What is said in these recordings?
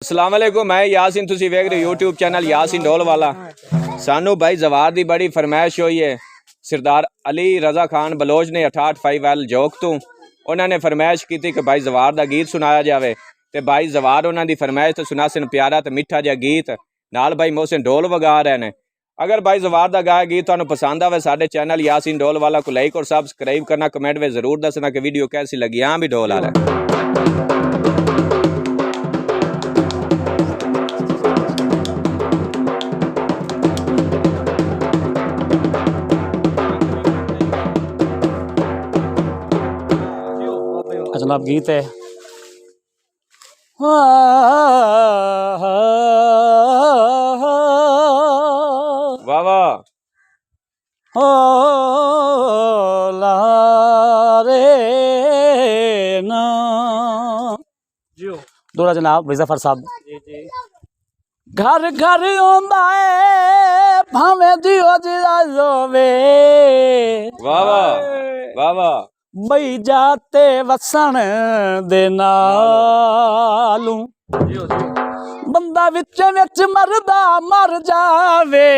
अस्सलाम वालेकुम, मैं यासीन, तुसी वेख रहे हो यूट्यूब चैनल यासीन ढोल वाला। सानू भाई जवार दी बड़ी फरमाइश हुई है। सरदार अली रजा खान बलोच ने 68 जोक तू उन्होंने फरमाइश की थी कि भाई जवार दा गीत सुनाया जाए। तो भाई जवार उन्होंने फरमाइश तो सुनासन प्यारा तो मिठा जिहा गीत नाल भाई मोहसिन ढोल वगा रहे हैं। अगर भाई जवार दा गाया गीत तुहानू पसंद आवे साडे चैनल यासीन ढोल वाला को लाइक और सब्सक्राइब करना, कमेंट में जरूर दसना कि वीडियो कैसी लगी। हाँ भी ढोल आ रहा है। जनाब गीत है वाह वाह लारे ना दोरा जनाब जफर साहब। घर घर आंदा है भावे दियो जावे। वाह वाह वाह वाह बई जाते वसन दे नालू बंदा विच विच मरदा मर जावे।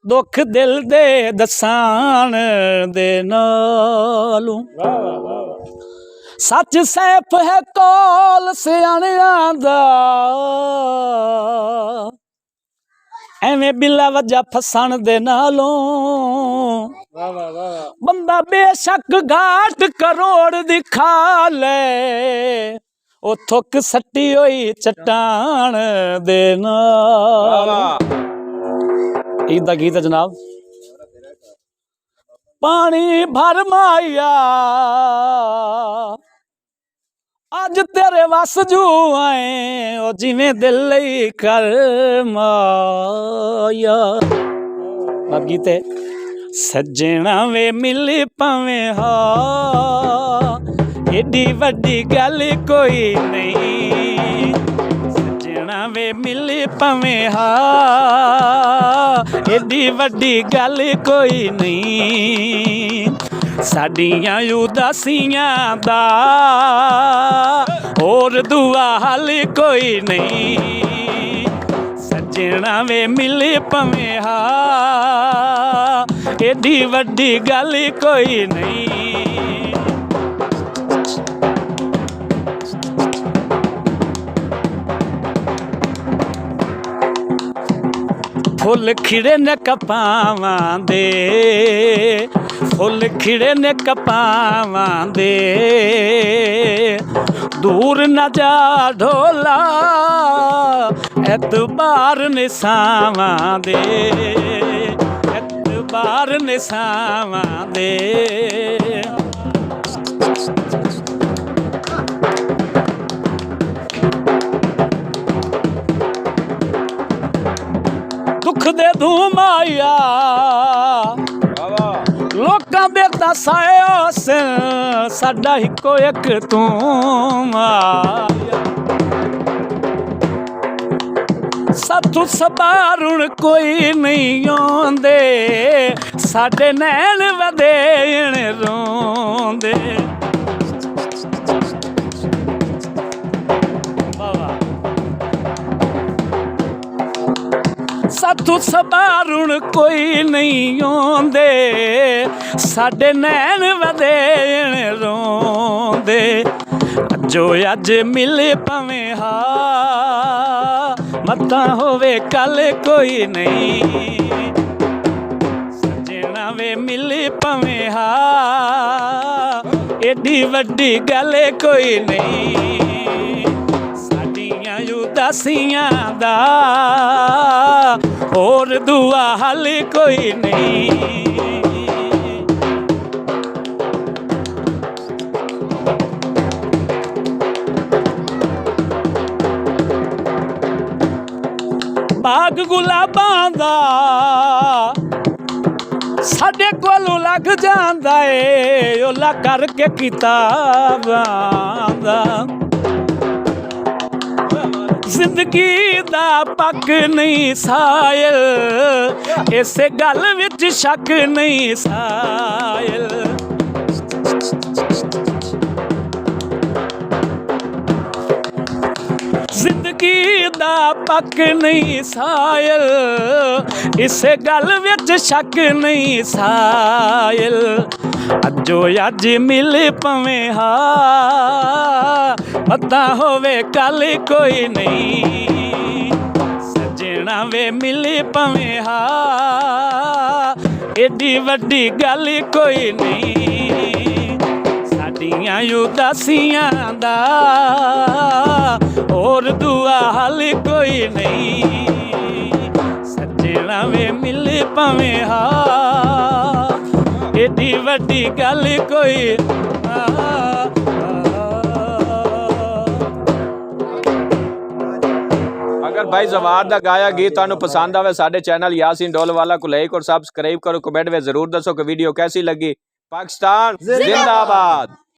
दुख दिल दे दसान दे नालू सच सैफ है कोल सियाणियां दा। एवें बिला वजा फसन दे नालों बंदा बेशक घाट करोड़ दिखा ले ओ थुक सट्टी होई चट्टान दे नाल। ईदा गीत है जनाब। पानी भर माया अज तेरे वस जू आए ओ जिवें दिल लई कर माया। अब गीत है सज्जना वे मिली पवे हा एडी वड्डी गल कोई नहीं। सज्जना वे मिली पवे हा एडी वड्डी गल कोई नहीं। साडियां उदासियां दा और दुआ हल कोई नहीं। सज्जना वे मिले पवे हा एडी वड्डी गल कोई नहीं। फुल खिड़े न कपावां दे फुल खिड़े ने कपावां दे दूर न जा ढोला एतबार निसावां दे एतबार निसावां दे। दुख दे धूम आया लोकां दे दसाया साडा हिको एक तू साथू सबारुण कोई नहीं आंदे साडे नैन वदे रोंदे। साथू सबारुण कोई नहीं आंदे साडे नैन वदे रोंदे। जो अज मिले पवे हा मता होवे कल कोई नहीं। सजना वे मिले पवे हा एडी वड्डी गल कोई नहीं। साडियां उदासियां दा और दुआ हल कोई नहीं। बाग गुलाबां दा साडे कोलों लग जांदा ए ओला करके किताबां दा। जिंदगी दा पक नहीं सायल इसे गल विच शक नहीं सायल। ਜ਼ਿੰਦਗੀ ਦਾ ਪੱਕ ਨਹੀਂ ਸਾਇਲ, ਇਸੇ ਗੱਲ ਵਿੱਚ ਸ਼ੱਕ ਨਹੀਂ ਸਾਇਲ। ਅੱਜੋ ਅੱਜ ਮਿਲ ਪਵੇਂ ਹਾ, ਪਤਾ ਹੋਵੇ ਕੱਲ ਕੋਈ ਨਹੀਂ। ਸੱਜਣਾ ਵੇ ਮਿਲ ਪਵੇਂ ਹਾ, ਏਡੀ ਵੱਡੀ ਗੱਲ ਕੋਈ ਨਹੀਂ। ਸਾਡੀਆਂ ਉਦਾਸੀਆਂ ਦਾ ਹੋਰ ਦੁਆ ਹੱਲ ਕੋਈ ਨਹੀਂ। ਸੱਜਣਾ ਵੇ ਮਿਲ ਪਵੇਂ ਹਾ, ਏਡੀ ਵੱਡੀ ਗੱਲ ਕੋਈ अगर भाई जवार दा गाया गीत तुहानू पसंद आवे साडे चैनल यासीन डोलवाला को लाइक और सब्सक्राइब करो। कमेंट में जरूर दसो कि वीडियो कैसी लगी। पाकिस्तान जिंदाबाद।